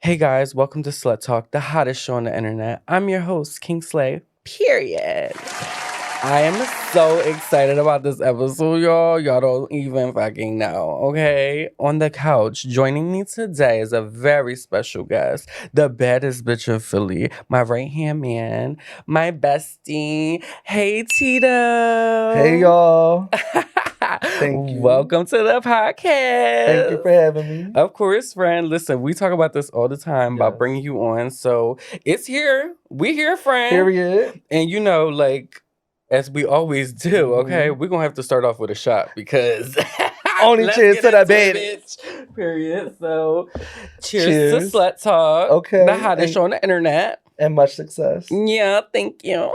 Hey guys, welcome to Slut Talk, the hottest show on the internet. I'm your host, Kvngslay, period. I am so excited about this episode, y'all. Y'all don't even fucking know, okay? On the couch, joining me today is a very special guest, the baddest bitch of Philly, my right-hand man, my bestie. Hey, Tito. Hey, y'all. Thank you. Welcome to the podcast. Thank you for having me. Of course, friend. Listen, we talk about this all the time about Yes. bringing you on. So it's here. We here, friend. Period. And you know, like, as we always do, okay, we're going to have to start off with a shot because Only let's cheers get to the into bed. it, bitch. Period. So cheers to Slut Talk. Okay. The hottest show on the internet. And much success. Yeah, thank you.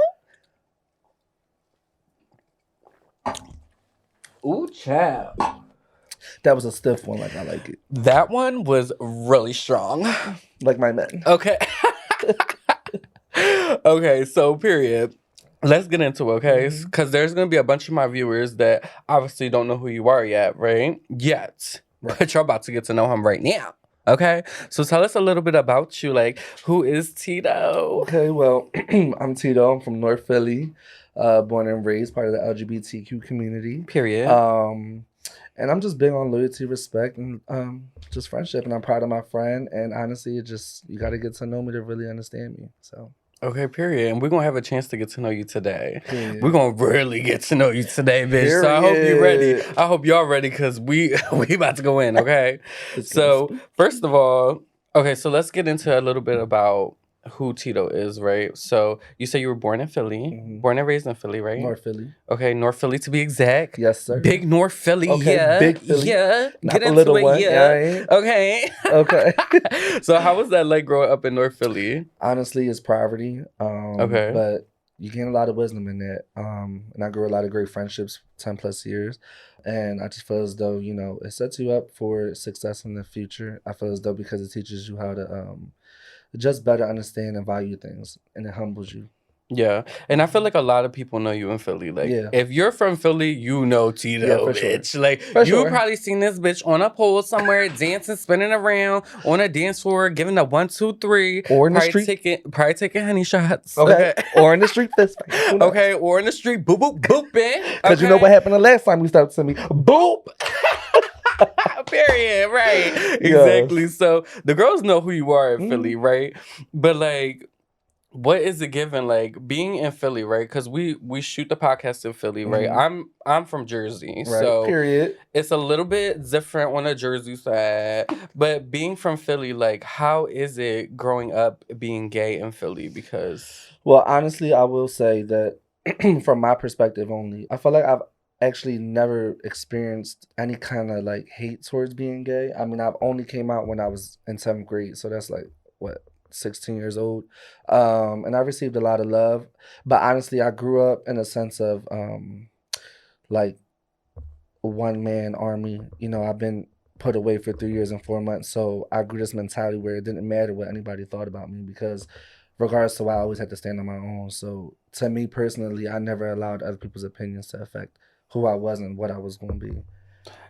Ooh, child. That was a stiff one, like I like it. That one was really strong. Like my men. Okay. Okay, so period. Let's get into it, okay? Because there's going to be a bunch of my viewers that obviously don't know who you are yet, right? Yet. Right. But you're about to get to know him right now. Okay? So tell us a little bit about you. Like, who is Tito? Okay, well, I'm Tito. I'm from North Philly. Born and raised, part of the LGBTQ community. Period. And I'm just big on loyalty, respect, and just friendship. And I'm proud of my friend. And honestly, you got to get to know me to really understand me. So. Okay, period. And we're going to have a chance to get to know you today. Period. We're going to really get to know you today, bitch. So I hope you're ready. I hope y'all ready because we about to go in, okay? So, first of all, okay, so let's get into a little bit about who Tito is, right? So, you say you were born in Philly. Born and raised in Philly, right? North Philly. Okay, North Philly to be exact. Yes, sir. Big North Philly, okay, yeah. Big Philly. Yeah. Not Get the into little it, one. yeah. Okay. Okay. So, how was that like growing up in North Philly? Honestly, it's poverty. Okay. But you gain a lot of wisdom in that. And I grew a lot of great friendships, 10 plus years. And I just feel as though, it sets you up for success in the future. I feel as though because it teaches you how to just better understand and value things. And it humbles you. Yeah. And I feel like a lot of people know you in Philly. Like, if you're from Philly, you know Tito, for bitch. Sure. Like, you've probably seen this bitch on a pole somewhere, dancing, spinning around on a dance floor, giving a 1, 2, 3. Or in the street. Probably taking honey shots. Okay. Or in the street fist fight. Okay. Or in the street, boop, boop, booping. Because you know what happened the last time you started to me? Boop! Period. Right. Yes. Exactly. So the girls know who you are in Philly, right? But like, what is it given, like being in Philly, right? Because we shoot the podcast in Philly, right? I'm from Jersey, right. So period. It's a little bit different on the Jersey side. But being from Philly, like, how is it growing up being gay in Philly? Because honestly, I will say that from my perspective only, I feel like I've actually never experienced any kind of like hate towards being gay. I mean, I've only came out when I was in 7th grade, so that's like what, 16 years old. And I received a lot of love. But honestly, I grew up in a sense of like one man army. I've been put away for 3 years and 4 months. So I grew this mentality where it didn't matter what anybody thought about me because regardless to why, I always had to stand on my own. So to me personally, I never allowed other people's opinions to affect who I was and what I was going to be.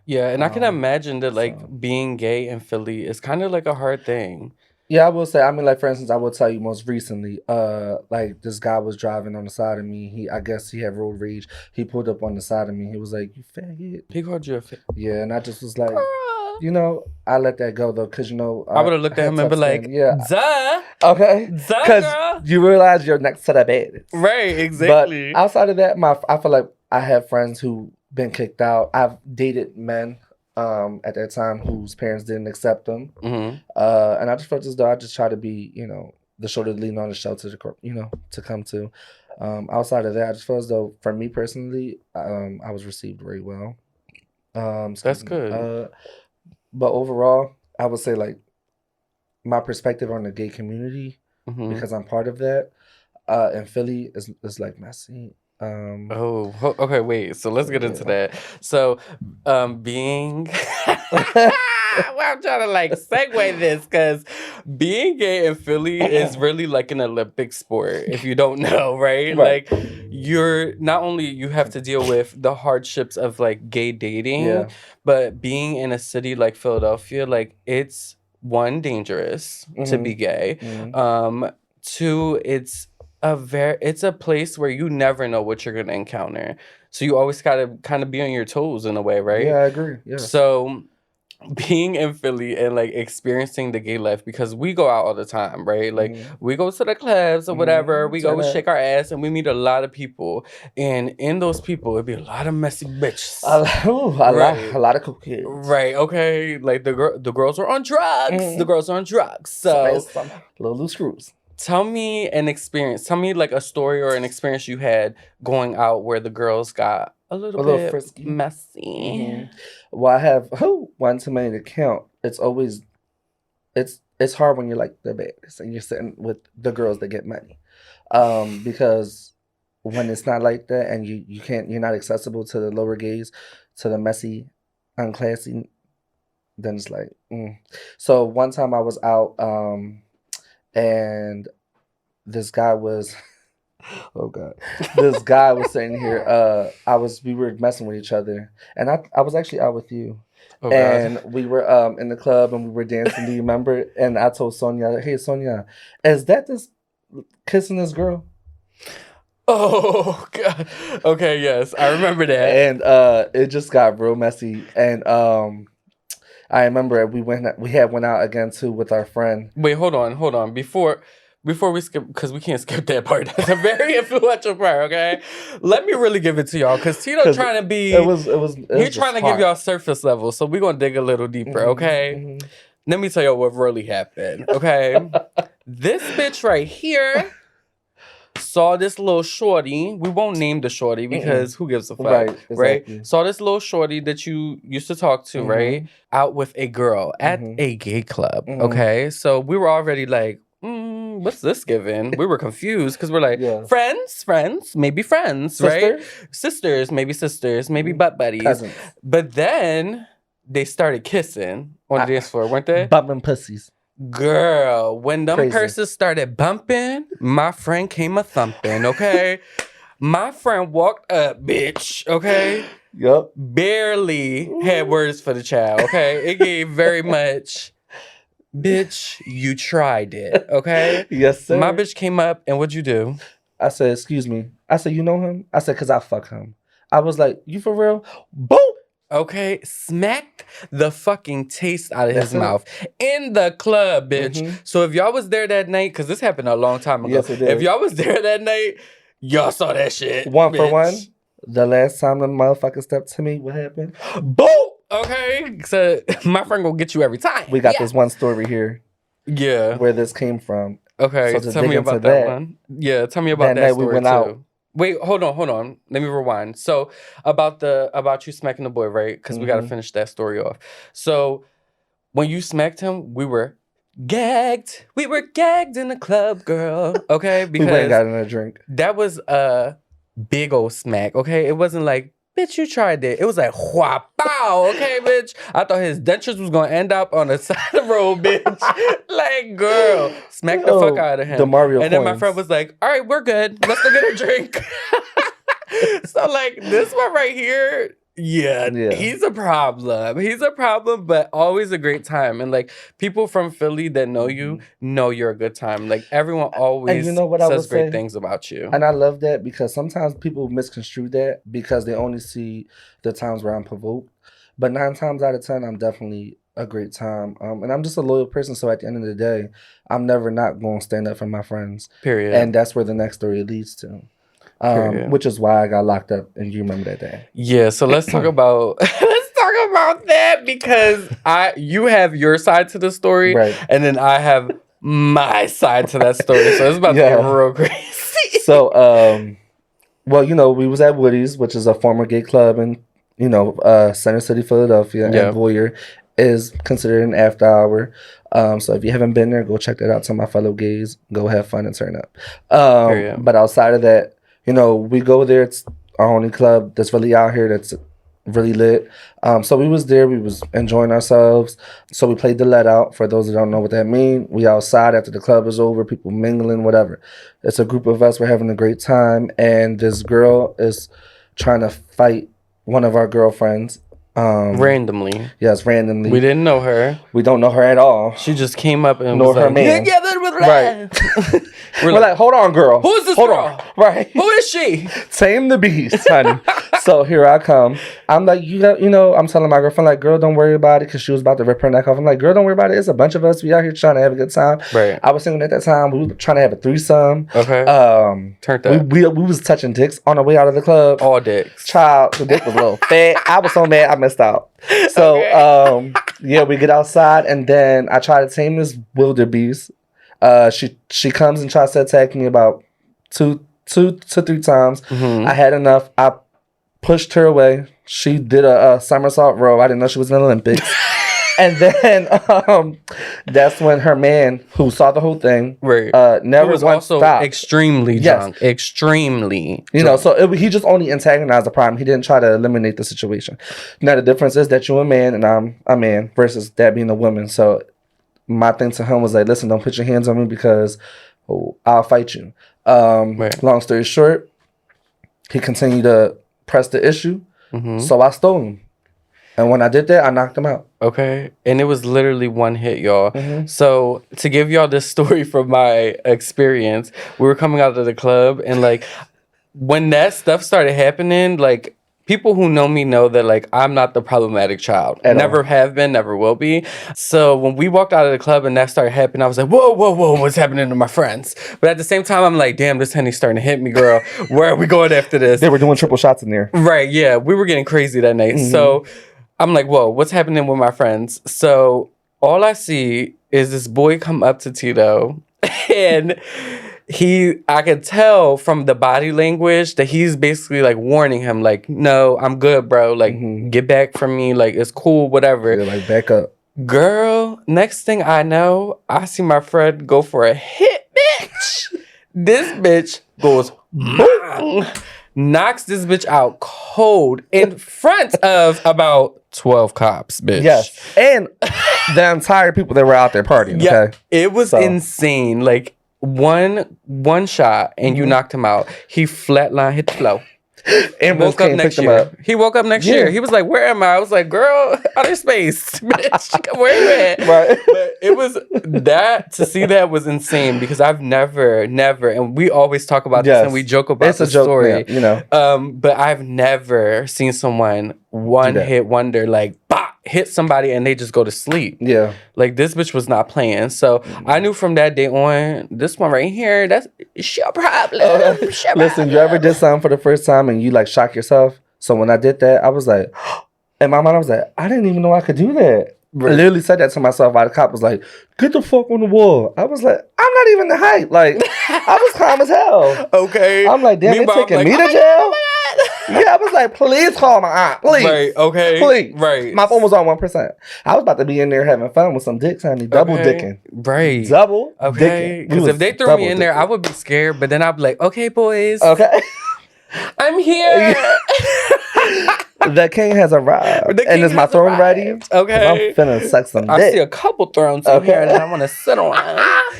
Yeah, and I can imagine that like being gay in Philly is kind of like a hard thing. Yeah, I will say, I mean, like, for instance, I will tell you most recently, like, this guy was driving on the side of me. I guess he had road rage. He pulled up on the side of me. He was like, "You faggot." He called you a faggot? Yeah, and I just was like, I let that go, though, because, I would have looked at him and been like, duh. Okay. Duh, girl. You realize you're next to the bed. Right, exactly. But outside of that, I feel like I have friends who been kicked out. I've dated men at that time whose parents didn't accept them. And I just felt as though I just try to be, the shoulder to lean on, the shelter to come to. Outside of that, I just felt as though, for me personally, I was received very well. That's good. But overall, I would say, like, my perspective on the gay community, because I'm part of that, in Philly is like messy. Okay, wait. So let's get into that. So, being well, I'm trying to like segue this because being gay in Philly is really like an Olympic sport, if you don't know, right? Like, you're not only you have to deal with the hardships of like gay dating, but being in a city like Philadelphia, like it's one, dangerous to be gay. Two, it's a place where you never know what you're gonna encounter. So you always gotta kind of be on your toes in a way, right? Yeah, I agree. Yeah. So being in Philly and like experiencing the gay life, because we go out all the time, right? Like we go to the clubs or whatever, we go shake our ass and we meet a lot of people. And in those people, it'd be a lot of messy bitches. A lot of cool kids. Right, okay. Like the girls are on drugs. The girls are on drugs. So some little loose screws. Tell me an experience. Tell me like a story or an experience you had going out where the girls got a little bit frisky, messy. Well, I have one too many to count. It's always it's hard when you're like the baddest and you're sitting with the girls that get money, because when it's not like that and you're not accessible to the lower gays, to the messy, unclassy, then it's like. So one time I was out, and this guy was. Oh God! This guy was sitting here. We were messing with each other, and I was actually out with you, and we were in the club and we were dancing. Do you remember? And I told Sonia, "Hey Sonia, is that this kissing this girl?" Oh God! Okay, yes, I remember that. And it just got real messy. And I remember we had went out again too with our friend. Wait, hold on. Before we skip, because we can't skip that part. That's a very influential part, okay? Let me really give it to y'all, because Tito trying to be... He's trying to give y'all surface level, so we're going to dig a little deeper, okay? Let me tell y'all what really happened, okay? This bitch right here saw this little shorty. We won't name the shorty, because who gives a fuck, right? Exactly. Saw this little shorty that you used to talk to, right? Out with a girl at a gay club, okay? So we were already like, what's this giving? We were confused because we're like, friends, maybe friends, right? Sisters, maybe butt buddies. Cousins. But then they started kissing on the dance floor, weren't they? Bumping pussies. Girl, when them purses started bumping, my friend came a thumping, okay? My friend walked up, bitch, okay? Yup. Barely had words for the child, okay? It gave very much... Bitch, you tried it, okay? Yes, sir. My bitch came up, and what'd you do? I said, excuse me. I said, you know him? I said, because I fuck him. I was like, you for real? Boom! Okay, smacked the fucking taste out of his mouth in the club, bitch. So if y'all was there that night, because this happened a long time ago. Yes, it did. If y'all was there that night, y'all saw that shit. One for one. The last time the motherfucker stepped to me, what happened? Boom! Okay, so my friend gonna get you every time. We got this one story here. Yeah. Where this came from. Okay, so tell me about that one. Yeah, tell me about that story we went too. Out. Wait, hold on. Let me rewind. So about you smacking the boy, right? Because we gotta finish that story off. So when you smacked him, we were gagged. We were gagged in the club, girl. Okay, because we went and got in a drink. That was a big old smack. Okay, it wasn't like, bitch, you tried it. It was like, wha pow, okay, bitch. I thought his dentures was gonna end up on the side of the road, bitch. Like, girl, smack the fuck out of him. The Mario and then my friend was like, all right, we're good. Let's go get a drink. So, like, this one right here, yeah, he's a problem. He's a problem, but always a great time. And, like, people from Philly that know you know you're a good time. Like, everyone always says great things about you. And I love that because sometimes people misconstrue that because they only see the times where I'm provoked. But 9 times out of 10, I'm definitely a great time. And I'm just a loyal person. So at the end of the day, I'm never not going to stand up for my friends. Period. And that's where the next story leads to. Which is why I got locked up, and you remember that day. Yeah, so let's talk about that because you have your side to the story, right, and then I have my side to that story. So it's about to get real crazy. So, well, we was at Woody's, which is a former gay club in Center City, Philadelphia, and Boyer is considered an after hour. So if you haven't been there, go check that out. To my fellow gays, go have fun and turn up. But outside of that, we go there. It's our only club that's really out here that's really lit. So we was there. We was enjoying ourselves. So we played the let out. For those that don't know what that means, we outside after the club is over, people mingling, whatever. It's a group of us. We're having a great time. And this girl is trying to fight one of our girlfriends Randomly. Yes, randomly. We didn't know her. We don't know her at all. She just came up and Nor was her like, man. right. We're like, hold on, girl. Who is this hold girl? On. Right. Who is she? Tame the beast, honey. So here I come. I'm like, I'm telling my girlfriend, like, girl, don't worry about it, because she was about to rip her neck off. I'm like, girl, don't worry about it. It's a bunch of us. We out here trying to have a good time. Right. I was single at that time. We were trying to have a threesome. Okay. Turned up. We was touching dicks on the way out of the club. All dicks. Child, the dick was a little fat. I was so mad I missed out. So, yeah, we get outside, and then I try to tame this wildebeest. She comes and tries to attack me about two to three times. Mm-hmm. I had enough. I pushed her away. She did a somersault roll. I didn't know she was in the Olympics. And then that's when her man, who saw the whole thing, never was once also stopped. Extremely drunk. Extremely drunk. So he just only antagonized the problem. He didn't try to eliminate the situation. Now, the difference is that you're a man and I'm a man versus that being a woman. So my thing to him was like, listen, don't put your hands on me because I'll fight you. Long story short, he continued to press the issue. Mm-hmm. So I stole him. And when I did that, I knocked him out. Okay. And it was literally one hit, y'all. Mm-hmm. So to give y'all this story from my experience, we were coming out of the club, and like when that stuff started happening, like people who know me know that like I'm not the problematic child. Never have been, never will be. So when we walked out of the club and that started happening, I was like, whoa, what's happening to my friends? But at the same time, I'm like, damn, this Henny's starting to hit me, girl. Where are we going after this? They were doing triple shots in there. Right, yeah. We were getting crazy that night. Mm-hmm. So I'm like, whoa, what's happening with my friends? So all I see is this boy come up to Tito, and I could tell from the body language that he's basically like warning him, like, no, I'm good, bro. Like, get back from me. Like, it's cool, whatever. Yeah, like, back up. Girl, next thing I know, I see my friend go for a hit, bitch. This bitch goes boom. Knocks this bitch out cold in front of about 12 cops, bitch. Yes. And the entire people that were out there partying, okay? It was insane. Like, one shot and you knocked him out. He flatlined, hit the floor. And woke up next year. He woke up next year. He was like, where am I? I was like, girl, outer space, bitch. Where you at? Right. But it was to see that was insane, because I've never, and we always talk about this and we joke about the story. But I've never seen someone hit wonder, like, bah, hit somebody and they just go to sleep. Yeah. Like, this bitch was not playing. So I knew from that day on, this one right here, that's your problem. Listen, you ever did something for the first time and you like shock yourself? So when I did that, I was like, in my mind, I was like, I didn't even know I could do that. Right. I literally said that to myself while the cop was like, get the fuck on the wall. I was like, I'm not even the hype. Like, I was calm as hell. Okay. I'm like, damn, they're taking me to jail? Yeah, I was like, please call my aunt. Please. Right, okay. Please. Right. My phone was on 1%. I was about to be in there having fun with some dicks, honey. Double dicking. Right. Double okay. Because if they threw me in there, I would be scared. But then I'd be like, okay, boys. Okay. I'm here. The king has arrived. And is my throne ready? Okay. I'm finna suck some dick. I see a couple thrones in here that I want to sit on.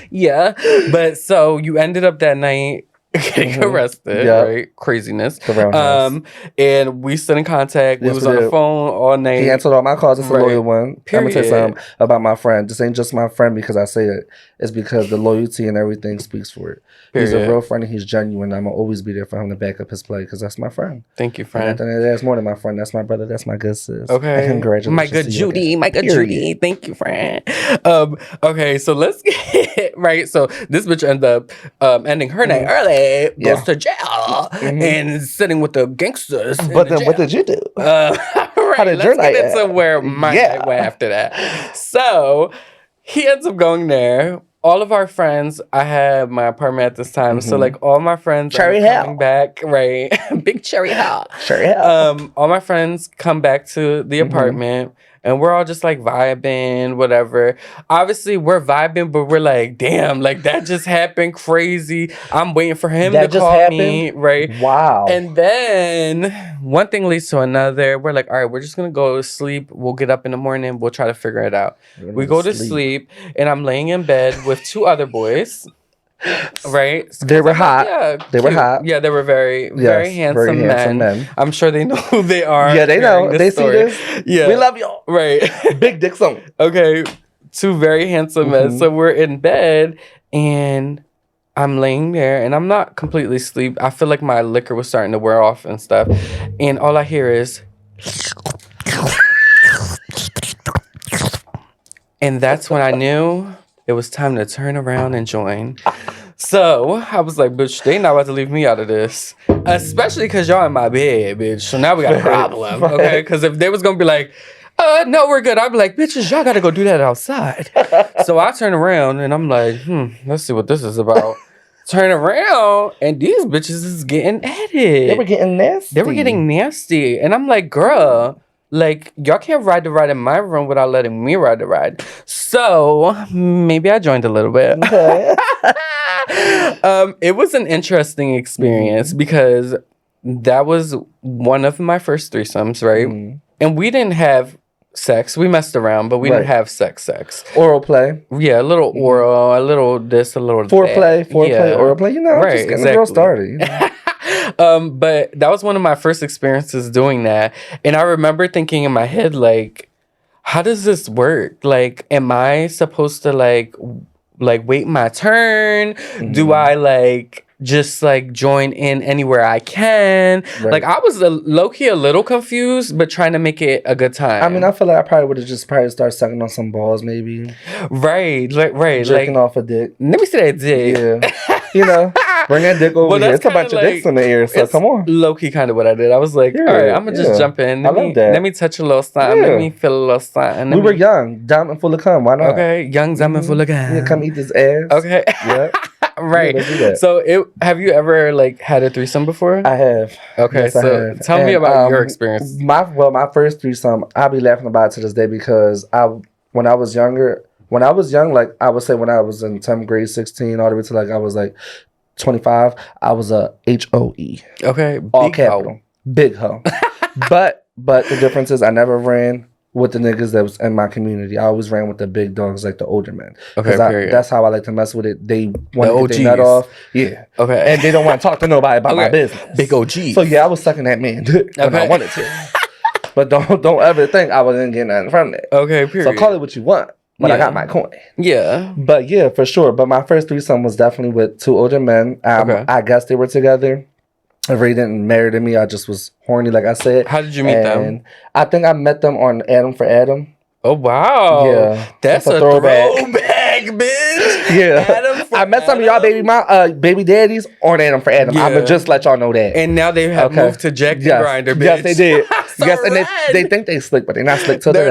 Yeah. But so you ended up that night getting arrested, right? Craziness. And we stood in contact. We was on the phone all night. He answered all my calls. It's a loyal one. I'm gonna tell you something about my friend. This ain't just my friend because I say it. It's because the loyalty and everything speaks for it. He's a real friend and he's genuine. I'm gonna always be there for him to back up his play because that's my friend. Thank you, friend. And that's more than my friend. That's my brother. That's my good sis. Okay. And congratulations. My good Judy. My good Judy. Thank you, friend. Okay, so let's get right. So this bitch ended up ending her night early, goes to jail, and sitting with the gangsters. But then what did you do? Right, how did your night end? To where my night went after that. So he ends up going there. All of our friends, I had my apartment at this time, so like all my friends Cherry are coming back, right? Big Cherry Hill. Cherry Hill. All my friends come back to the apartment. And we're all just like vibing, whatever. Obviously, we're vibing, but we're like, damn, like that just happened crazy. I'm waiting for him to call me, right? Wow. And then one thing leads to another. We're like, all right, we're just going to go to sleep. We'll get up in the morning. We'll try to figure it out. We go to sleep, and I'm laying in bed with two other boys. Right? They were hot. Yeah, They were cute. hot. Yeah, they were very, very handsome men. I'm sure they know who they are. Yeah, they know. They story. see this. Yeah. We love y'all. Right. Big dicks on. Okay. Two very handsome men. So we're in bed and I'm laying there and I'm not completely asleep. I feel like my liquor was starting to wear off and stuff. And all I hear is... And that's when I knew it was time to turn around and join. So I was like, bitch, they not about to leave me out of this. Especially because y'all in my bed, bitch. So now we got a problem, okay? Because if they was going to be like, no, we're good. I'd be like, bitches, y'all got to go do that outside. So I turn around and I'm like, let's see what this is about. Turn around and these bitches is getting at it. They were getting nasty. They were getting nasty. And I'm like, girl... Like, y'all can't ride the ride in my room without letting me ride the ride. So, maybe I joined a little bit. Okay. It was an interesting experience because that was one of my first threesomes, right? And we didn't have sex. We messed around, but we didn't have sex. Oral play. Yeah, a little oral, a little this, a little foreplay, oral play. You know, right, just getting the girl started. You know? But that was one of my first experiences doing that. And I remember thinking in my head, like, how does this work? Like, am I supposed to like wait my turn? Do I just join in anywhere I can? Right. Like, I was low-key a little confused, but trying to make it a good time. I mean, I feel like I probably would have just started sucking on some balls, maybe. Right. Jerking off a dick. Let me see that dick. Yeah. You know, bring that dick over here. It's a bunch of dicks in the air, so come on. Low-key kind of what I did. I was like, all right, I'm going to just jump in. I love that. Let me touch a little something. Let me feel a little something. We were young, dumb and full of cum. Why not? Okay, young, dumb and full of cum. Yeah, come eat this ass. Okay. Yeah. Right. Yeah, let's do that. So, have you ever had a threesome before? I have. Okay, yes, so tell me about your experience. My first threesome, I'll be laughing about it to this day because when I was young, I would say when I was in 10th grade, 16, all the way to I was 25, I was a HOE. Okay, all capital, big hoe. but the difference is I never ran with the niggas that was in my community. I always ran with the big dogs, like the older men. Okay, that's how I like to mess with it. They want to get their nut off. Yeah. Okay. And they don't want to talk to nobody about my business. Big OG. So yeah, I was sucking that man when I wanted to. But don't ever think I wasn't getting nothing from that. Okay, period. So call it what you want. But I got my coin. Yeah. But yeah, for sure. But my first threesome was definitely with two older men. I guess they were together. I really didn't marry me. I just was horny, like I said. How did you meet them? I think I met them on Adam for Adam. Oh, wow. Yeah. That's a throwback, bitch. Yeah. I met some of y'all baby daddies on Adam for Adam. I'm going to just let y'all know that. And now they have moved to Jack the Grinder, bitch. Yes, they did. Yes, and they think they slick, but they're not slick till today.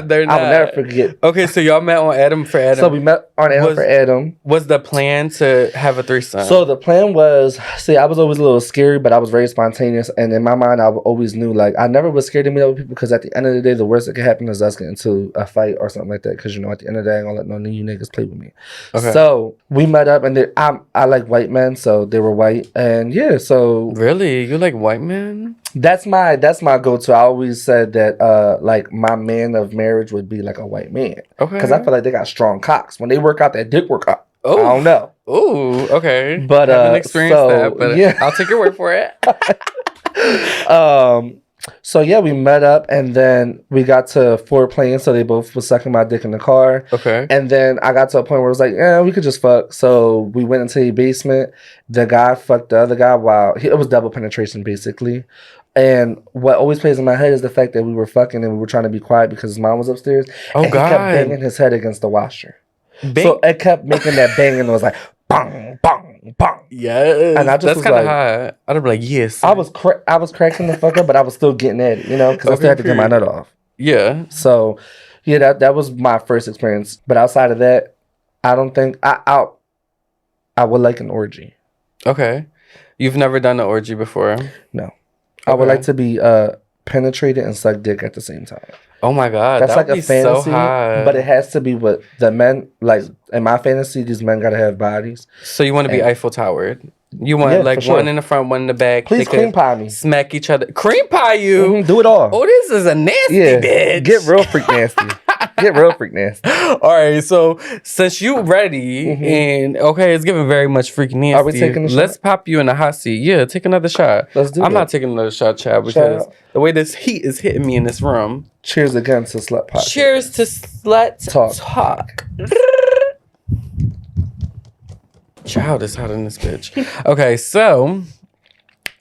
They're not. I will never forget. Okay, so y'all met on Adam for Adam. So we met on Adam for Adam. Was the plan to have a threesome? So the plan was, I was always a little scary, but I was very spontaneous. And in my mind, I always knew, I never was scared to meet other people because at the end of the day, the worst that could happen is us getting into a fight or something like that. Because, at the end of the day, I ain't going to let none of you niggas play with me. Okay. So we met up, and I like white men, so they were white. And yeah, so. Really? You like white men? That's my go-to. I always said that my man of marriage would be like a white man. Okay. Because I feel like they got strong cocks. When they work out, that dick work out. Oh. I don't know. Ooh, okay. But I haven't experienced that, but yeah. I'll take your word for it. So yeah, we met up and then we got to foreplaying. So they both was sucking my dick in the car. Okay. And then I got to a point where it was like, we could just fuck. So we went into the basement. The guy fucked the other guy while it was double penetration basically. And what always plays in my head is the fact that we were fucking and we were trying to be quiet because his mom was upstairs. Oh, and God. He kept banging his head against the washer. So it kept making that bang and it was like, bang, bang, bang. Yeah. And I just was kind of hot. I'd be like, yes. I was cracking the fuck up, but I was still getting at it, because I still had to get my nut off. Yeah. So, yeah, that was my first experience. But outside of that, I don't think I would like an orgy. Okay. You've never done an orgy before? No. Okay. I would like to be penetrated and suck dick at the same time. Oh my God. That's like a fantasy, so hot. But it has to be with the men. Like in my fantasy, these men gotta have bodies. So you want to be Eiffel Towered? You want one in the front, one in the back. Please cream pie me. Smack each other. Cream pie you? Mm-hmm, do it all. Oh, this is a nasty bitch. Get real freak nasty. Get real freak nasty. All right, so since you ready and okay, it's giving very much freaky nasty. Are we taking a shot? Let's pop you in a hot seat. Yeah, take another shot. Let's do I'm that. not taking another shot, Chad, because the way this heat is hitting me in this room. Cheers again to Slut Podcast. Cheers to Slut Talk. Child, it's hot in this bitch. Okay, so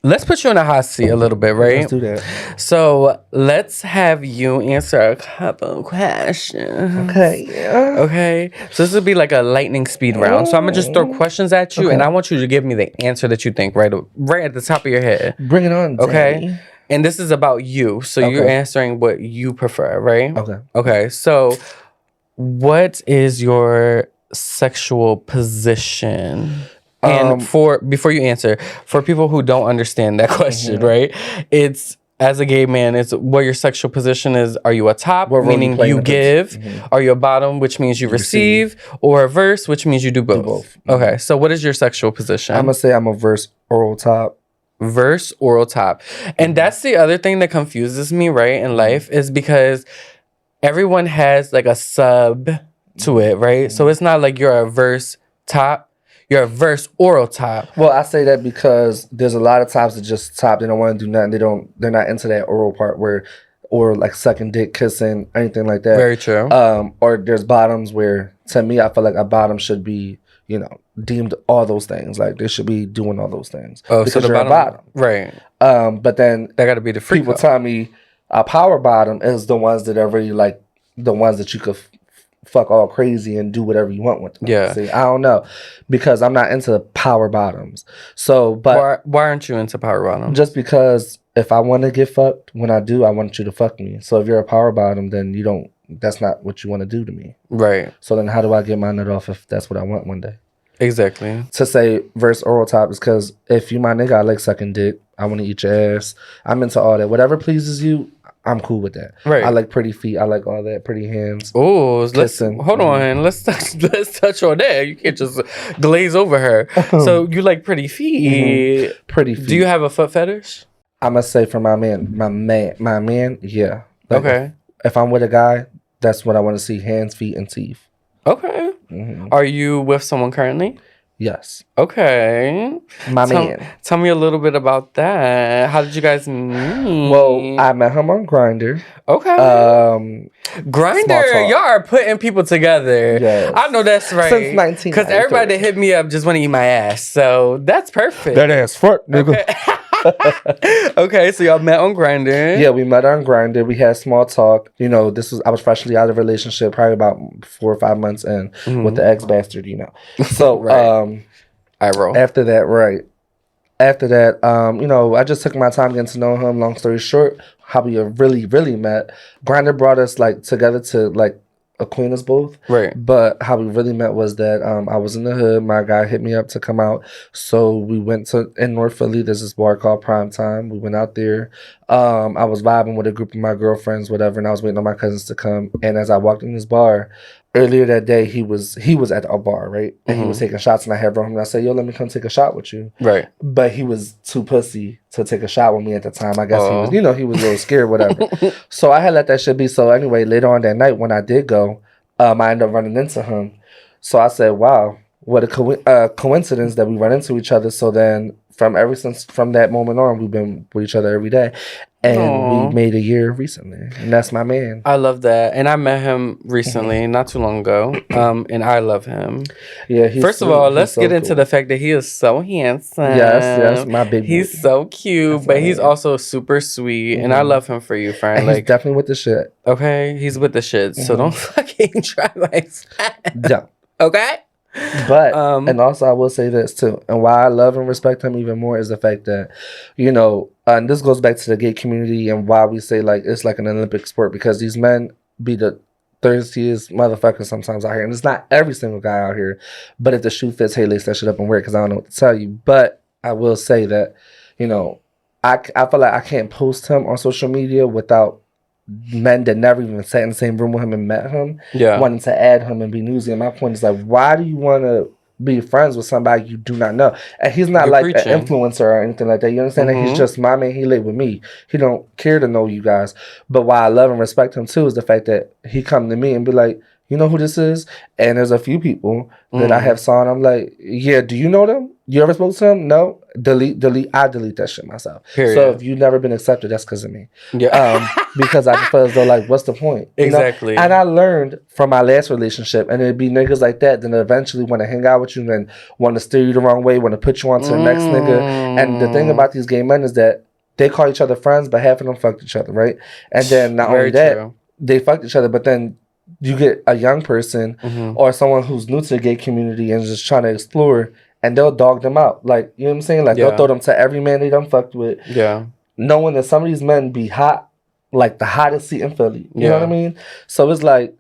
let's put you in a hot seat a little bit, right? Let's do that. So let's have you answer a couple questions. Okay. Yeah. Okay. So this would be like a lightning speed round. So I'm gonna just throw questions at you, and I want you to give me the answer that you think right at the top of your head. Bring it on, Okay. Daddy. And this is about you, so you're answering what you prefer, right? Okay. Okay. So, what is your sexual position? And before you answer, for people who don't understand that question, right? It's as a gay man, it's what your sexual position is. Are you a top, meaning you give? Are you a bottom, which means you receive? Or a verse, which means you do both? Okay, so what is your sexual position? I'm going to say I'm a verse oral top. Verse, oral top. And that's the other thing that confuses me, right, in life, is because everyone has like a sub to it, right? So it's not like you're a verse top. You're a verse oral top. Well, I say that because there's a lot of tops that just top. They don't want to do nothing. They're not into that oral part or like sucking dick, kissing, anything like that. Very true. Or there's bottoms where, to me, I feel like a bottom should be, deemed all those things. Like they should be doing all those things. Oh, because so the you're bottom, a bottom. Right. But then that got to be the freak. People tell me a power bottom is the ones that are really like the ones that you could fuck all crazy and do whatever you want with them. Yeah. See, I don't know, because I'm not into power bottoms. So, but why aren't you into power bottoms? Just because if I want to get fucked, when I do, I want you to fuck me. So if you're a power bottom, then you don't. That's not what you want to do to me. Right. So then, how do I get my nut off if that's what I want one day? Exactly. To say verse oral top is because if you my nigga, I like sucking dick. I want to eat your ass. I'm into all that. Whatever pleases you, I'm cool with that. Right. I like pretty feet. I like all that. Pretty hands. Oh, hold on. Let's touch on that. You can't just glaze over her. So you like pretty feet. Pretty feet. Do you have a foot fetish? I must say for my man, yeah. Like okay. If I'm with a guy, that's what I want to see: hands, feet, and teeth. Okay. Are you with someone currently? Yes. Okay. My man. Tell me a little bit about that. How did you guys meet? Well, I met him on Grindr. Okay. Grindr, y'all are putting people together. Yes. I know that's right. Since 1993. Because everybody that hit me up just want to eat my ass. So that's perfect. That ass fuck, nigga. Okay. Okay, so y'all met on Grindr. Yeah, we met on Grindr. We had small talk. I was freshly out of a relationship, probably about 4 or 5 months in with the ex bastard. So right. I roll. After that, I just took my time getting to know him. Long story short, how we really, really met. Grindr brought us like together to like acquaint us both. Right. But how we really met was that I was in the hood. My guy hit me up to come out. So we went in North Philly. There's this bar called Prime Time. We went out there. I was vibing with a group of my girlfriends, whatever, and I was waiting on my cousins to come. And as I walked in this bar, earlier that day, he was at a bar, right? And he was taking shots, and I had brought him. And I said, "Yo, let me come take a shot with you." Right. But he was too pussy to take a shot with me at the time. I guess he was a little scared, whatever. So I had let that shit be. So anyway, later on that night when I did go, I ended up running into him. So I said, "Wow, what a coincidence that we run into each other." So then, from that moment on, we've been with each other every day. And we made a year recently. And that's my man. I love that. And I met him recently, not too long ago. And I love him. Yeah, First of all, let's get into the fact that he is so handsome. Yes, my big boy. He's so cute, but he's also super sweet. And I love him for you, friend. And he's definitely with the shit. Okay, he's with the shit. So don't fucking try like that. Yeah. Okay? But and also I will say this too, and why I love and respect him even more is the fact that, and this goes back to the gay community and why we say like it's like an Olympic sport, because these men be the thirstiest motherfuckers sometimes out here, and it's not every single guy out here, but if the shoe fits, hey, lace that shit up and wear it, because I don't know what to tell you. But I will say that, I feel like I can't post him on social media without men that never even sat in the same room with him and met him, wanting to add him and be newsy. And my point is like, why do you want to be friends with somebody you do not know. And he's not You're like preaching. an influencer or anything like that. You understand that he's just my man. He live with me. He don't care to know you guys. But why I love and respect him too is the fact that he come to me and be like, you know who this is? And there's a few people that I have saw, and I'm like, yeah, do you know them? You ever spoke to them? No. Delete. I delete that shit myself. Period. So if you've never been accepted, that's because of me. Yeah. Because I just feel as though, like, what's the point? Exactly. You know? And I learned from my last relationship, and it'd be niggas like that that eventually want to hang out with you and want to steer you the wrong way, want to put you on to the next nigga. And the thing about these gay men is that they call each other friends, but half of them fucked each other, right? And then not only that, they fucked each other, but then you get a young person or someone who's new to the gay community and just trying to explore, and they'll dog them out. Like, you know what I'm saying? Like, they'll throw them to every man they done fucked with. Yeah. Knowing that some of these men be hot, like the hottest seat in Philly. You know what I mean? So it's like,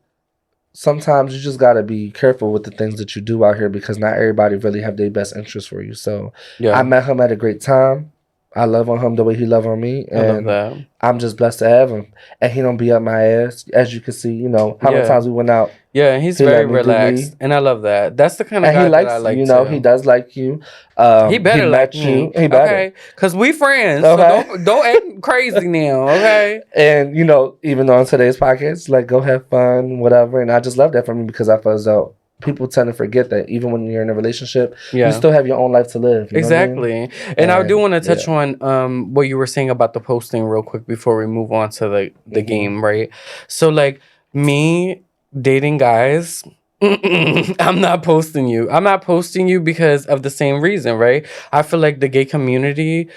sometimes you just got to be careful with the things that you do out here because not everybody really have their best interest for you. So I met him at a great time. I love on him the way he love on me, and I love that. I'm just blessed to have him. And he don't be up my ass, as you can see. You know how many times we went out. Yeah, and he's very relaxed, and I love that. That's the kind of guy he likes, that I like. You know, too. he does like you. He better like me. He better. Okay, because we friends. Okay. So don't act crazy now. Okay. And you know, even on today's podcast, like, go have fun, whatever. And I just love that for me because I feel as though people tend to forget that even when you're in a relationship, you still have your own life to live. You know what I mean? And I do want to touch on what you were saying about the posting real quick before we move on to the game, right? So, like, me dating guys, I'm not posting you. I'm not posting you because of the same reason, right? I feel like the gay community,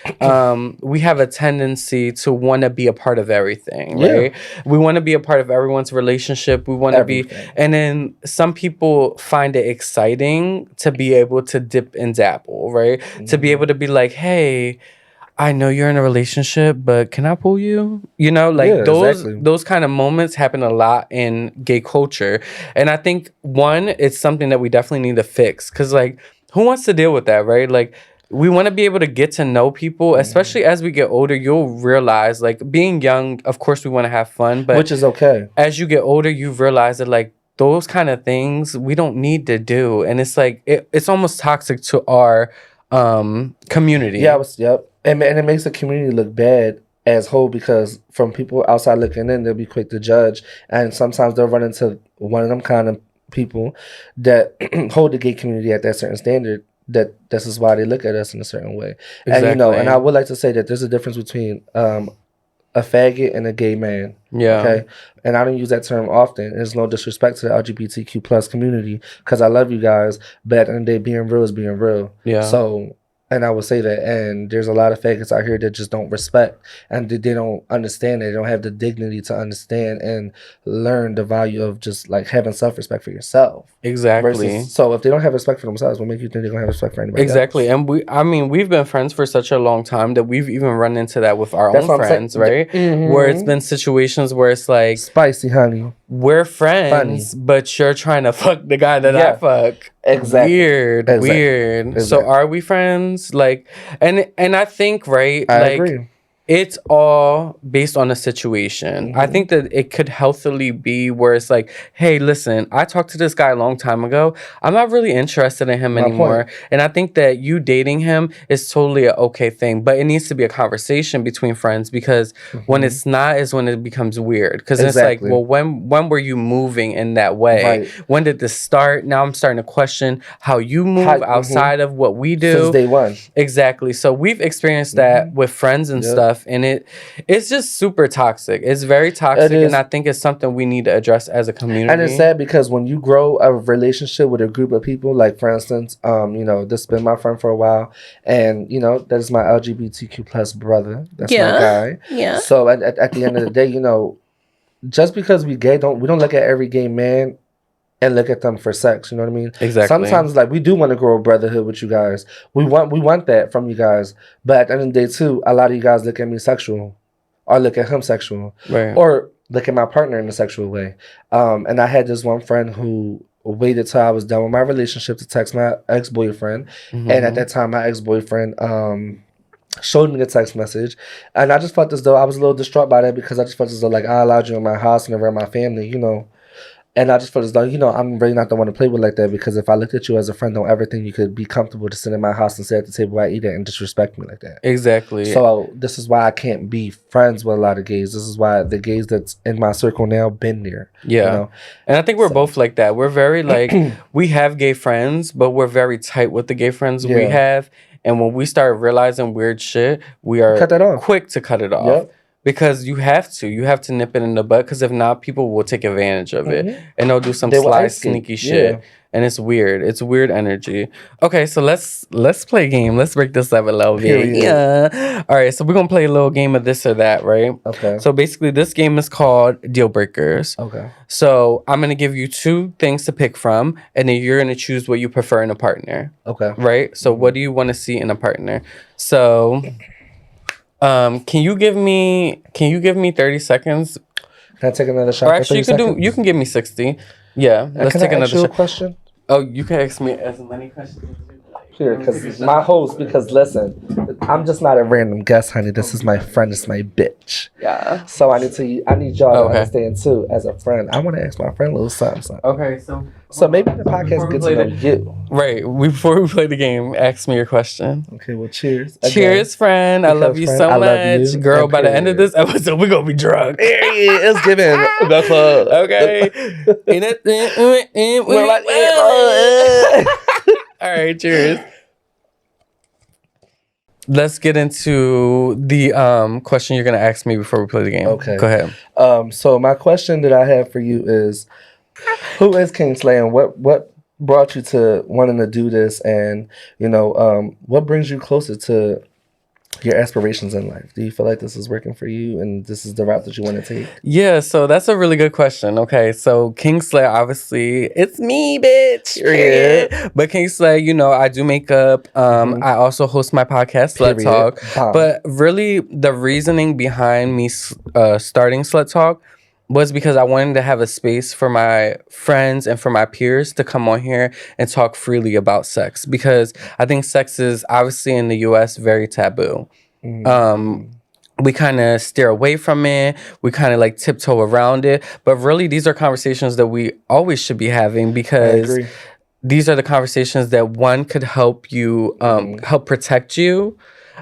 we have a tendency to want to be a part of everything, right? We want to be a part of everyone's relationship. We want to be, and then some people find it exciting to be able to dip and dabble, right? To be able to be like, hey, I know you're in a relationship, but can I pull you? You know, like those kind of moments happen a lot in gay culture. And I think, one, it's something that we definitely need to fix. Because, like, who wants to deal with that, right? Like, we want to be able to get to know people, especially as we get older. You'll realize, like, being young, of course, we want to have fun. But which is okay. As you get older, you realize that, like, those kind of things we don't need to do. And it's like, it's almost toxic to our community. Yep. And it makes the community look bad as whole because from people outside looking in, they'll be quick to judge. And sometimes they'll run into one of them kind of people that hold the gay community at that certain standard. That this is why they look at us in a certain way. And, you know, and I would like to say that there's a difference between a faggot and a gay man. Yeah. Okay. And I don't use that term often. There's no disrespect to the LGBTQ plus community because I love you guys. But at the end of the day, being real is being real. Yeah. So. And I would say that, and there's a lot of faggots out here that just don't respect, and they don't understand it. They don't have the dignity to understand and learn the value of just like having self-respect for yourself. Exactly. So if they don't have respect for themselves, what makes you think they're gonna have respect for anybody else? And we've been friends for such a long time that we've even run into that with our own friends, right? Where it's been situations where it's like, spicy, honey. We're friends, but you're trying to fuck the guy that I fuck. Exactly. Weird. Exactly. So are we friends? Like, and I think, right? I agree. It's all based on a situation. I think that it could healthily be where it's like, hey, listen, I talked to this guy a long time ago. I'm not really interested in him anymore. And I think that you dating him is totally an okay thing. But it needs to be a conversation between friends because when it's not is when it becomes weird. Because it's like, well, when were you moving in that way? Right. When did this start? Now I'm starting to question how you move outside of what we do. Since day one. Exactly. So we've experienced that with friends and stuff. And it's just super toxic. It's very toxic, and I think it's something we need to address as a community. And it's sad because when you grow a relationship with a group of people, like for instance, you know, this has been my friend for a while, and you know, that is my LGBTQ plus brother. That's my guy. Yeah. So at the end of the day, you know, just because we gay, we don't look at every gay man and look at them for sex, you know what I mean? Exactly. Sometimes, like, we do want to grow a brotherhood with you guys. We want that from you guys. But at the end of the day, too, a lot of you guys look at me sexual, or look at him sexual, or look at my partner in a sexual way. And I had this one friend who waited till I was done with my relationship to text my ex-boyfriend. And at that time, my ex-boyfriend showed me the text message. And I just felt as though I was a little distraught by that because I just felt as though, like, I allowed you in my house and around my family, you know. And I just feel as though, I'm really not the one to play with like that, because if I looked at you as a friend, don't ever think you could be comfortable to sit in my house and sit at the table where I eat it and disrespect me like that. Exactly. So this is why I can't be friends with a lot of gays. This is why the gays that's in my circle now been there. Yeah. And I think we're both like that. We're very like, we have gay friends, but we're very tight with the gay friends we have. And when we start realizing weird shit, we are quick to cut it off. Yep. Because you have to nip it in the butt, because if not, people will take advantage of it and they'll do some sly, sneaky shit. And it's weird. It's weird energy. Okay, so let's play a game. Let's break this up a little bit. Yeah. All right, so we're gonna play a little game of this or that, right? Okay. So basically, this game is called Deal Breakers. Okay. So I'm gonna give you 2 things to pick from, and then you're gonna choose what you prefer in a partner. Okay. Right. So what do you want to see in a partner? So. Can you give me 30 seconds? Can I take another shot? Or actually, you can give me 60. Yeah, let's take another shot. Question? Oh, you can ask me as many questions as you like. Here, because my host, listen, I'm just not a random guest, honey. This is my friend. It's my bitch. Yeah. So I need y'all to understand too. As a friend, I want to ask my friend a little something. Okay, so maybe the podcast gets to know you. Right. Before we play the game, ask me your question. Okay. Well, cheers. Cheers, friend. I love you so much, girl. By the end of this episode, we're gonna be drunk. It's giving the club. Okay. All right, cheers. Let's get into the question you're gonna ask me before we play the game. Okay, go ahead. So my question that I have for you is, who is Kvngslay, and what brought you to wanting to do this, and what brings you closer to your aspirations in life? Do you feel like this is working for you and this is the route that you want to take? Yeah, so that's a really good question. Okay, so Kvngslay, obviously, it's me, bitch. Yeah. But Kvngslay, I do makeup. I also host my podcast, Slut Talk. But really, the reasoning behind me starting Slut Talk was because I wanted to have a space for my friends and for my peers to come on here and talk freely about sex, because I think sex is obviously in the US very taboo. We kind of steer away from it. We kind of like tiptoe around it. But really, these are conversations that we always should be having, because these are the conversations that one could help you, help protect you,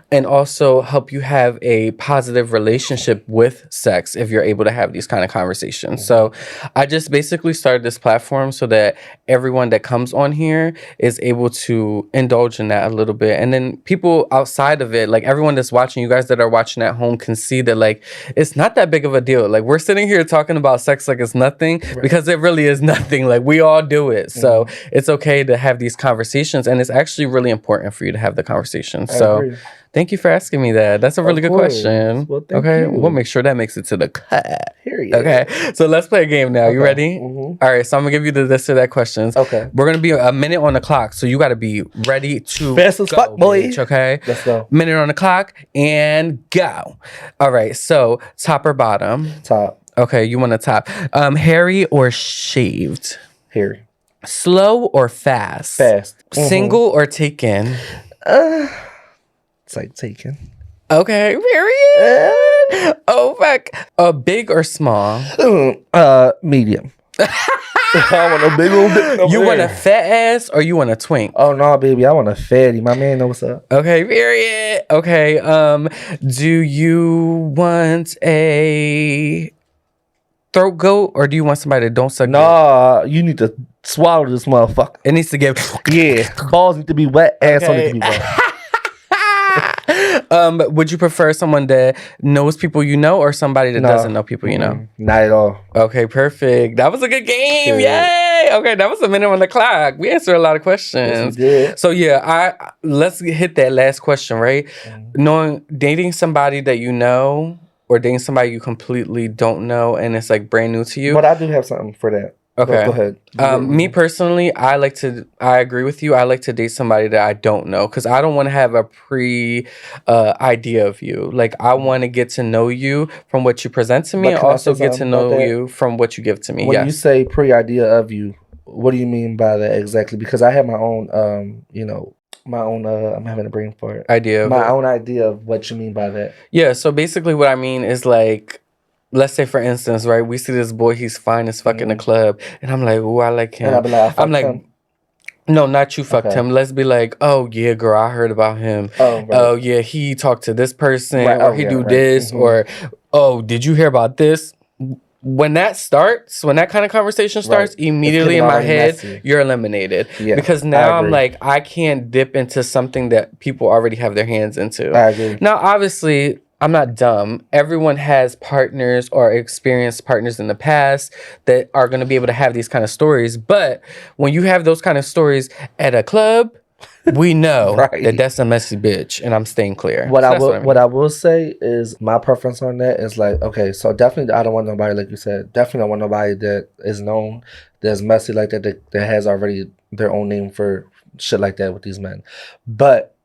and also help you have a positive relationship with sex if you're able to have these kind of conversations. So I just basically started this platform so that everyone that comes on here is able to indulge in that a little bit. And then people outside of it, like everyone that's watching, you guys that are watching at home, can see that like it's not that big of a deal. Like we're sitting here talking about sex like it's nothing, because it really is nothing. Like we all do it. So it's okay to have these conversations, and it's actually really important for you to have the conversation. So thank you for asking me that. That's a really good question. Well, thank you. We'll make sure that makes it to the cut. Period. Okay, so let's play a game now. You ready? All right, so I'm gonna give you the this or that questions. Okay. We're gonna be a minute on the clock, so you gotta be ready to fast as fuck, boy. Bitch, okay? Let's go. Minute on the clock and go. All right, so top or bottom? Top. Okay, you want a top. Hairy or shaved? Hairy. Slow or fast? Fast. Single or taken? It's like taken. Okay, period. Oh fuck. Big or small? Medium. I want a big old dick. You want a fat ass or you want a twink? Oh no, baby, I want a fatty. My man know what's up. Okay, period. Okay. Do you want a throat goat or do you want somebody that don't suck? Nah, you need to swallow this motherfucker. It needs to get balls need to be wet, asshole need to be wet. Would you prefer someone that knows people you know or somebody that doesn't know people you know? Not at all. Okay, perfect. That was a good game. Yay! Okay, that was a minute on the clock. We answered a lot of questions. Yes, so yeah, let's hit that last question, right? Dating somebody that you know or dating somebody you completely don't know and it's like brand new to you. But I do have something for that. Okay. Go ahead. Me personally, I agree with you. I like to date somebody that I don't know because I don't want to have a idea of you. Like I want to get to know you from what you present to me and also get to know you from what you give to me. When you say idea of you, what do you mean by that exactly? Because I have my own, I'm having a brain fart. Idea. My own idea of what you mean by that. Yeah. So basically what I mean is like, let's say, for instance, right, we see this boy, he's fine as fuck in the club, and I'm like, ooh, I like him. And I'll be like, I'm like, no, not you fucked him. Let's be like, oh, yeah, girl, I heard about him. Oh, yeah, he talked to this person, or he do this, or, oh, did you hear about this? When that kind of conversation starts, immediately in my head, messy. You're eliminated. Yeah, because now I'm like, I can't dip into something that people already have their hands into. I agree. Now, obviously, I'm not dumb. Everyone has partners or experienced partners in the past that are going to be able to have these kind of stories. But when you have those kind of stories at a club, we know that that's a messy bitch, and I'm staying clear. What I will say is my preference on that is like, okay, so definitely I don't want nobody, like you said, definitely don't want nobody that is known, that's messy like that has already their own name for shit like that with these men. But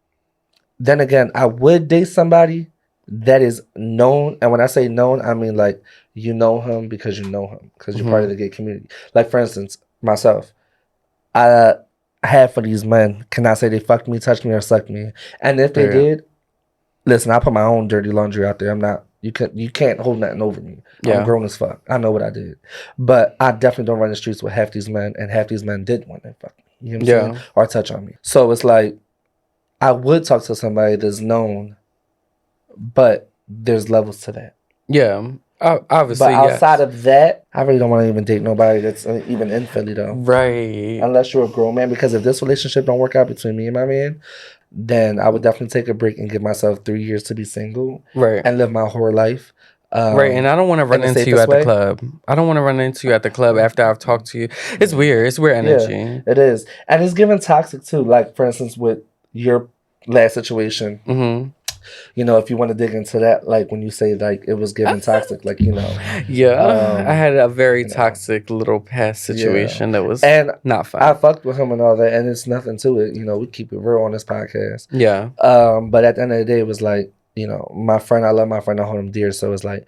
then again, I would date somebody that is known, and when I say known, I mean like you know him because you know him because you're part of the gay community. Like for instance, myself, half of these men cannot say they fucked me, touched me, or sucked me, and if they did, listen, I put my own dirty laundry out there. I'm not. You can't hold nothing over me. I'm grown as fuck. I know what I did, but I definitely don't run the streets with half these men, and half these men did want to fuck me. You know what I'm saying? Or touch on me. So it's like I would talk to somebody that's known. But there's levels to that. Yeah, obviously. But outside of that, I really don't want to even date nobody that's even in Philly though. Right. Unless you're a grown man, because if this relationship don't work out between me and my man, then I would definitely take a break and give myself 3 years to be single. Right. And live my whole life. Right, and I don't want to run into you at the club. I don't want to run into you at the club after I've talked to you. It's weird. It's weird energy. Yeah, it is. And it's giving toxic too. Like, for instance, with your last situation. Mm-hmm. You know, if you want to dig into that, like when you say like it was given toxic, like, you know. Yeah, I had a very toxic little past situation that was not fun. I fucked with him and all that, and it's nothing to it. You know, we keep it real on this podcast. Yeah. But at the end of the day, it was like, you know, my friend, I love my friend, I hold him dear, so it's like,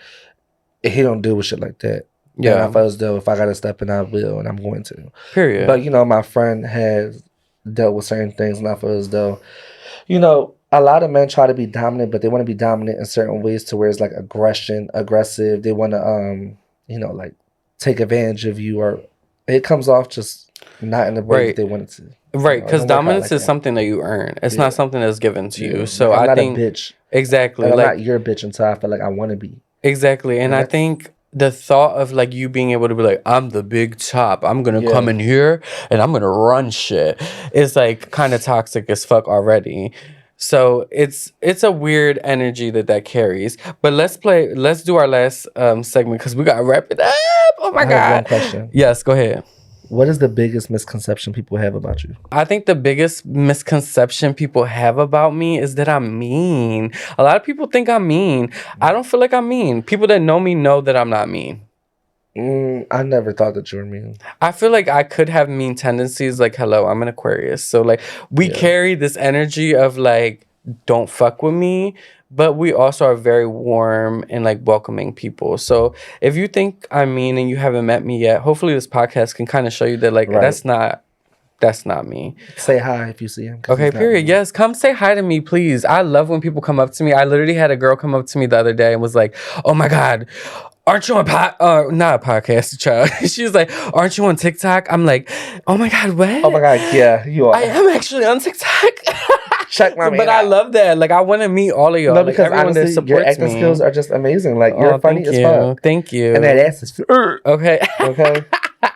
he don't deal with shit like that. Yeah. And I feel as though if I got to step in, I will, and I'm going to. Period. But, you know, my friend has dealt with certain things, and I feel as though, you know, a lot of men try to be dominant, but they want to be dominant in certain ways to where it's like aggressive. They want to, you know, like take advantage of you, or it comes off just not in the way that they want it to. Right, because dominance is something that you earn. It's not something that's given to you. So I'm I not think a bitch. Exactly. And I'm not your bitch until I feel like I want to be. Exactly, and I think the thought of like you being able to be like, I'm the big top, I'm gonna come in here and I'm gonna run shit, is like kind of toxic as fuck already. So it's a weird energy that carries. But let's do our last segment because we gotta wrap it up. Oh my God. I have one question. Yes, go ahead. What is the biggest misconception people have about you? I think the biggest misconception people have about me is that I'm mean. A lot of people think I'm mean. I don't feel like I'm mean. People that know me know that I'm not mean. I never thought that you were mean. I feel like I could have mean tendencies. Like, hello, I'm an Aquarius. So, like, we carry this energy of, like, don't fuck with me. But we also are very warm and, like, welcoming people. So, if you think I'm mean and you haven't met me yet, hopefully this podcast can kind of show you that, like, that's not me. Say hi if you see him. Okay, period. Me. Yes, come say hi to me, please. I love when people come up to me. I literally had a girl come up to me the other day and was like, oh, my God, aren't you on not a podcast, child. She was like, aren't you on TikTok? I'm like, oh my God, what? Oh my God, yeah, you are. I am actually on TikTok. Check my man But out. I love that. Like, I want to meet all of y'all. No, because like, honestly, your acting skills are just amazing. Like, you're funny as fuck. Thank you. And that ass is okay. Okay.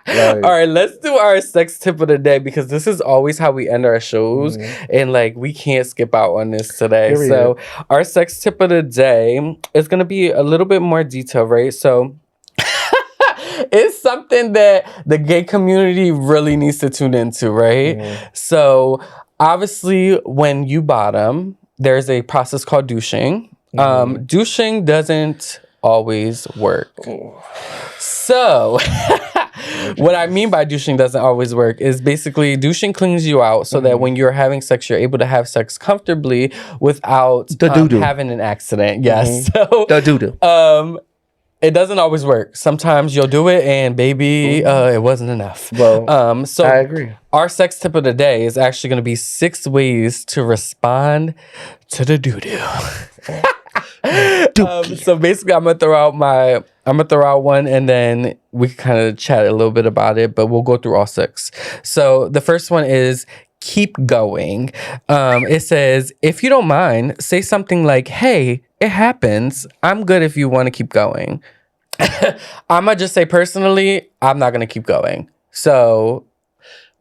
All right, let's do our sex tip of the day because this is always how we end our shows, and like we can't skip out on this today. Period. So our sex tip of the day is gonna be a little bit more detailed, right? So it's something that the gay community really needs to tune into, right? So obviously, when you bottom, there's a process called douching. Douching doesn't always work. So what I mean by douching doesn't always work is basically douching cleans you out so that when you're having sex, you're able to have sex comfortably without having an accident. Yes. So the doo-doo. It doesn't always work. Sometimes you'll do it and baby, it wasn't enough. Well, so I agree. Our sex tip of the day is actually going to be 6 ways to respond to the doo-doo. So basically, I'm gonna throw out one, and then we can kind of chat a little bit about it. But we'll go through all 6. So the first one is keep going. It says, if you don't mind, say something like, "Hey, it happens. I'm good if you want to keep going." I'm gonna just say personally, I'm not gonna keep going. So.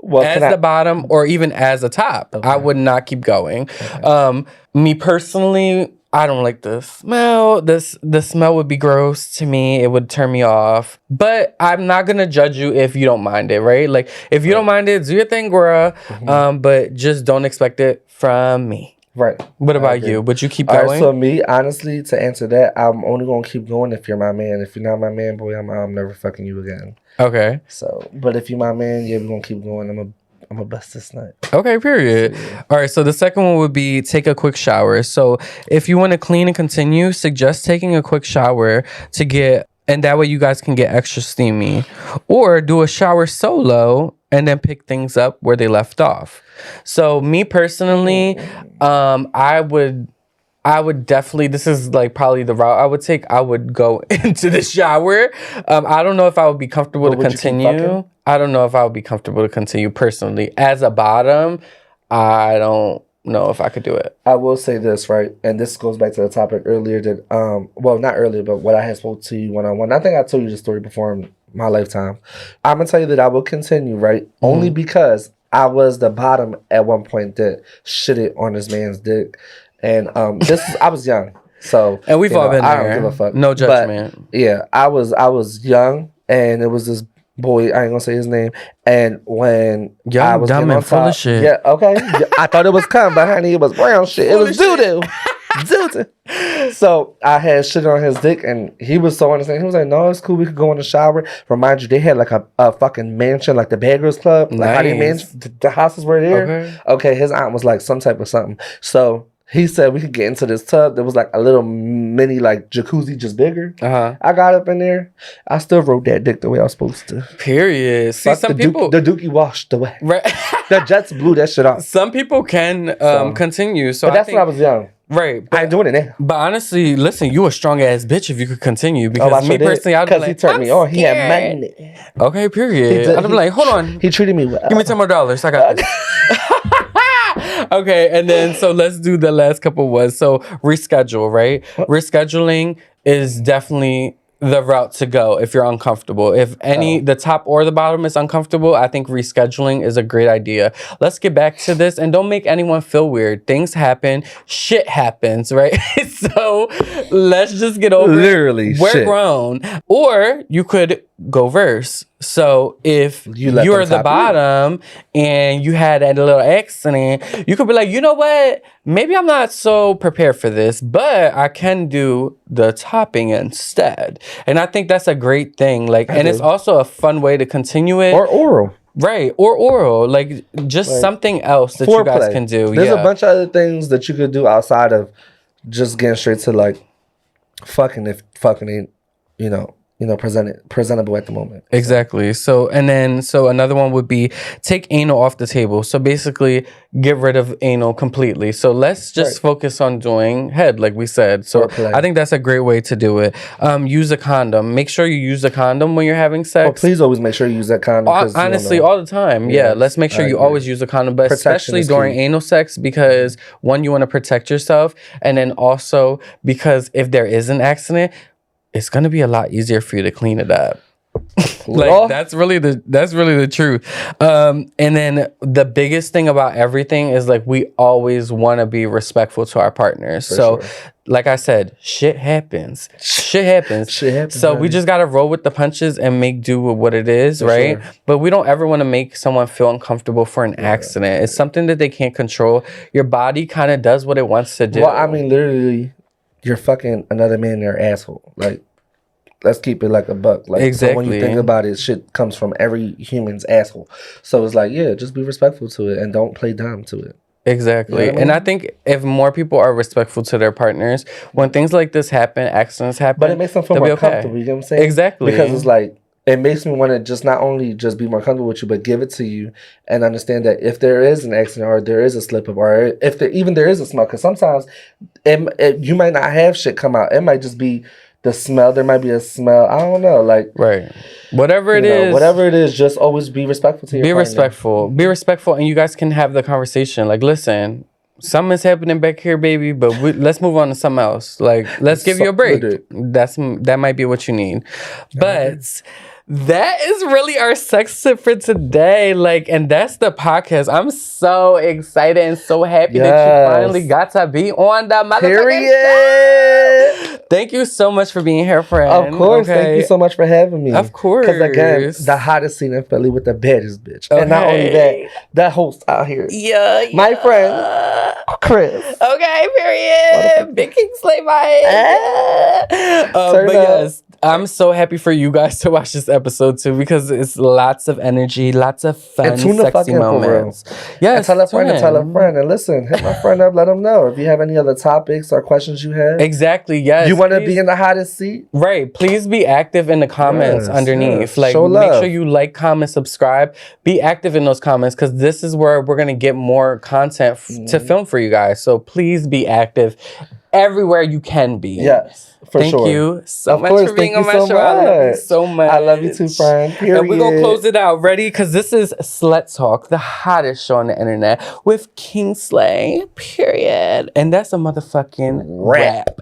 Well, as the bottom or even as a top, I would not keep going. Okay. Me personally, I don't like the smell. The smell would be gross to me. It would turn me off. But I'm not gonna judge you if you don't mind it, right? Like if you don't mind it, do your thing, girl. But just don't expect it from me. Right. What about you? Would you keep going? All right, so me, honestly, to answer that, I'm only gonna keep going if you're my man. If you're not my man, boy, I'm never fucking you again. Okay. So, but if you're my man, yeah, we're gonna keep going. I'm a bust this night. Okay, period. So, yeah. All right, so the second one would be take a quick shower. So if you want to clean and continue, suggest taking a quick shower to get, and that way you guys can get extra steamy. Or do a shower solo and then pick things up where they left off. So me personally, I would definitely, this is like probably the route I would take. I would go into the shower. I don't know if I would be comfortable to continue. I don't know if I would be comfortable to continue personally. As a bottom, I don't know if I could do it. I will say this, right? And this goes back to the topic earlier that, well, not earlier, but what I had spoke to you one-on-one. I think I told you the story before in my lifetime. I'm going to tell you that I will continue, right? Only because I was the bottom at one point that shitted on this man's dick. And I was young, so and we've all been there. I don't give a fuck. No judgment. But, yeah, I was young, and it was this boy. I ain't gonna say his name. And when young, I was dumb, and full of shit. Yeah, okay. I thought it was cum, but honey, it was brown shit. It was doo doo. So I had shit on his dick, and he was so understanding. He was like, "No, it's cool. We could go in the shower." Remind you, they had like a fucking mansion, like the Bad Girls Club. Nice. Like how they mansion, the houses were there. Okay, his aunt was like some type of something. So. He said we could get into this tub. There was like a little mini like jacuzzi, just bigger. I got up in there. I still rode that dick the way I was supposed to. Period. See, some people the dookie washed away. Right. The Jets blew that shit off. Some people can continue. So but that's when I was young. Right. I ain't doing it now. But honestly, listen, you a strong ass bitch if you could continue. Because me personally, I'd be like, he turned me on. He had money. Okay, period. I'd be like, hold on. He treated me well. Give me $10 more. I got this. Okay, and then so let's do the last couple ones. So reschedule, right? Rescheduling is definitely the route to go if you're uncomfortable. If the top or the bottom is uncomfortable, I think rescheduling is a great idea. Let's get back to this and don't make anyone feel weird. Things happen. Shit happens, right? So let's just get over literally it. We're grown. Or you could go verse. So if you are the bottom and you had a little accident, you could be like, you know what? Maybe I'm not so prepared for this, but I can do the topping instead. And I think that's a great thing. It's also a fun way to continue it. Or oral. Right. Or oral. Like just something else that you guys can do. There's a bunch of other things that you could do outside of just getting straight to like fucking if fucking ain't, presentable at the moment. Exactly. So another one would be take anal off the table. So basically get rid of anal completely. So let's just focus on doing head, like we said. So I think that's a great way to do it. Use a condom. Make sure you use a condom when you're having sex. Oh, please always make sure you use that condom. Honestly, all the time. Yeah, let's make sure you always use a condom, but especially during anal sex because one, you want to protect yourself, and then also because if there is an accident, it's gonna be a lot easier for you to clean it up. That's really the truth. And then the biggest thing about everything is like we always want to be respectful to our partners. Like I said, shit happens. So we just gotta roll with the punches and make do with what it is, right? But we don't ever want to make someone feel uncomfortable for an accident. It's something that they can't control. Your body kind of does what it wants to do. Well, I mean, literally. You're fucking another man in their asshole. Like, let's keep it like a buck. Like, exactly. So when you think about it, shit comes from every human's asshole. So it's like, yeah, just be respectful to it and don't play dumb to it. Exactly. You know what I mean? And I think if more people are respectful to their partners, when things like this happen, accidents happen, but it makes them feel more comfortable. You know what I'm saying? Exactly. Because it's like, it makes me want to just not only just be more comfortable with you, but give it to you and understand that if there is an accident or there is a slip up or if there is a smell, because sometimes you might not have shit come out. It might just be the smell. There might be a smell. I don't know. Like, right. Whatever it is, just always be respectful to your partner. Be respectful, and you guys can have the conversation. Like, listen, something's happening back here, baby, but let's move on to something else. Like, let's give you a break. That might be what you need. But that is really our sex tip for today. Like, and that's the podcast. I'm so excited and so happy that you finally got to be on the motherfucking show. Thank you so much for being here, friend. Of course. Okay. Thank you so much for having me. Of course. Because again, the hottest scene in Philly with the baddest bitch. Okay. And not only that, that host out here. Yeah. My friend, Chris. Okay, period. Big Kvngslay vibes. But yes, I'm so happy for you guys to watch this episode too, because it's lots of energy, lots of fun, sexy moments. Yes, and tell a friend. And listen, hit my friend up, let them know if you have any other topics or questions you have. Exactly, yes. You want to be in the hottest seat? Right. Please be active in the comments underneath. Yes. Like, show love. Make sure you like, comment, subscribe. Be active in those comments, because this is where we're going to get more content to film for you guys. So please be active everywhere you can be. Yes. Thank you so much for being on my show. I love you so much. I love you too, friend. Period. And we're going to close it out. Ready? Because this is Slut Talk, the hottest show on the internet with Kvngslay, period. And that's a motherfucking rap.